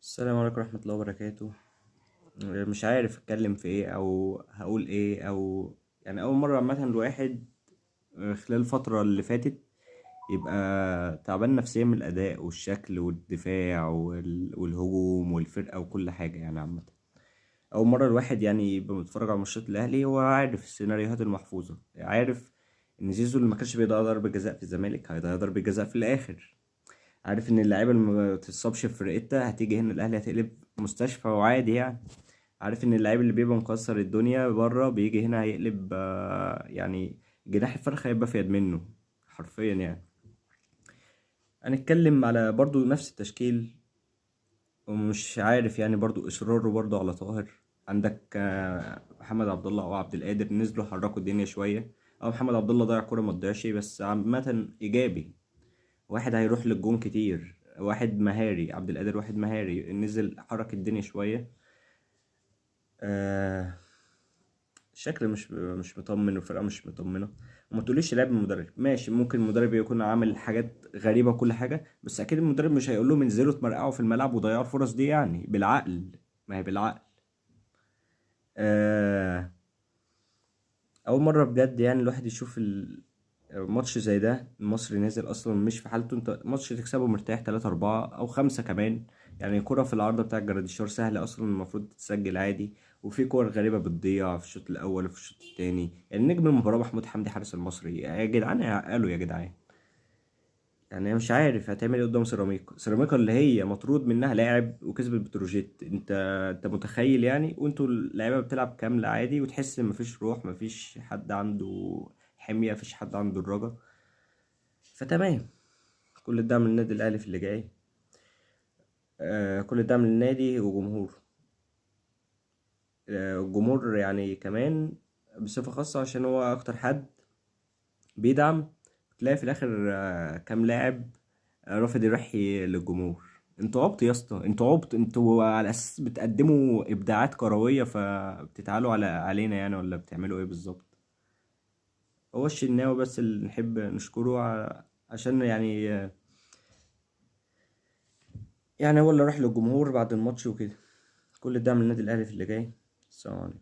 السلام عليكم ورحمة الله وبركاته. مش عارف اتكلم في ايه او هقول ايه او يعني اول مرة عامة الواحد خلال الفترة اللي فاتت يبقى تعبان نفسيا من الاداء والشكل والدفاع والهجوم والفرقة وكل حاجة يعني عامة. اول مرة الواحد يعني يبقى متفرج على ماتشات الاهلي هو عارف السيناريوهات المحفوظة، عارف ان زيزو اللي ما كانش بيضيع ضربة جزاء في الزمالك هيضيع ضربة جزاء في الاخر. عارف ان اللعيبه اللي ما تتصابش في فرقتها هتيجي هنا الاهلي هتقلب مستشفى وعادي يعني. عارف ان اللعيب اللي بيبقى مكسر الدنيا بره بيجي هنا هيقلب يعني جناح الفرخ هيبقى في يد منه حرفيا يعني. هنتكلم على برضو نفس التشكيل، ومش عارف يعني برضو اصراره برضو على طاهر. عندك محمد عبد الله او عبد القادر نزلوا حركوا الدنيا شويه، او محمد عبد الله ضيع كوره ما تضيعش بس عامه ايجابي. واحد هيروح للجون كتير، واحد مهاري عبد القادر، واحد مهاري نزل حرك الدنيا شوية. آه الشكل مش مطمن والفرقة مش مطمنة. وما تقوليش لعب المدرب، ماشي ممكن المدرب يكون عامل حاجات غريبة وكل حاجة، بس أكيد المدرب مش هيقول لهم انزلوا اتمرقعوا في الملعب وضيعوا الفرص دي يعني بالعقل. ما هي بالعقل. آه أول مرة بجد يعني الواحد يشوف ماتش زي ده المصري نازل اصلا مش في حالته، انت ماتش تكسبه مرتاح 3 4 او 5 كمان. يعني كرة في العارضة بتاع جراديشار سهلة اصلا المفروض تتسجل عادي. وفي كور غريبة بتضيع في الشوط الاول وفي الشوط التاني. يعني نجم المباراة محمود حمدي حارس المصري يا جدعان قالوا يا جدعان. يعني أنا مش عارف هتعمل ايه قدام سيراميكا اللي هي مطرود منها لاعب وكسبت بتروجيت. انت متخيل يعني، وانتوا اللعيبه بتلعب كامله عادي وتحس ان مفيش روح، مفيش حد عنده حميه، مفيش حد عنده الرجا. فتمام. كل الدعم للنادي الأهلي في اللي جاي. كل الدعم للنادي وجمهوره. الجمهور يعني كمان بصفة خاصة عشان هو أكتر حد بيدعم. تلاقي في الآخر كام لاعب رافض يروح للجمهور. انتوا عبط يا اسطى، انتوا عبط، انتوا على أساس بتقدموا إبداعات كروية فبتتعالوا علينا يعني، ولا بتعملوا ايه بالظبط؟ هو الشناوي بس اللي نحب نشكره عشان يعني هو اللي راح للجمهور بعد الماتش وكده. كل الدعم للنادي الأهلي في اللي جاي. السلام عليكم.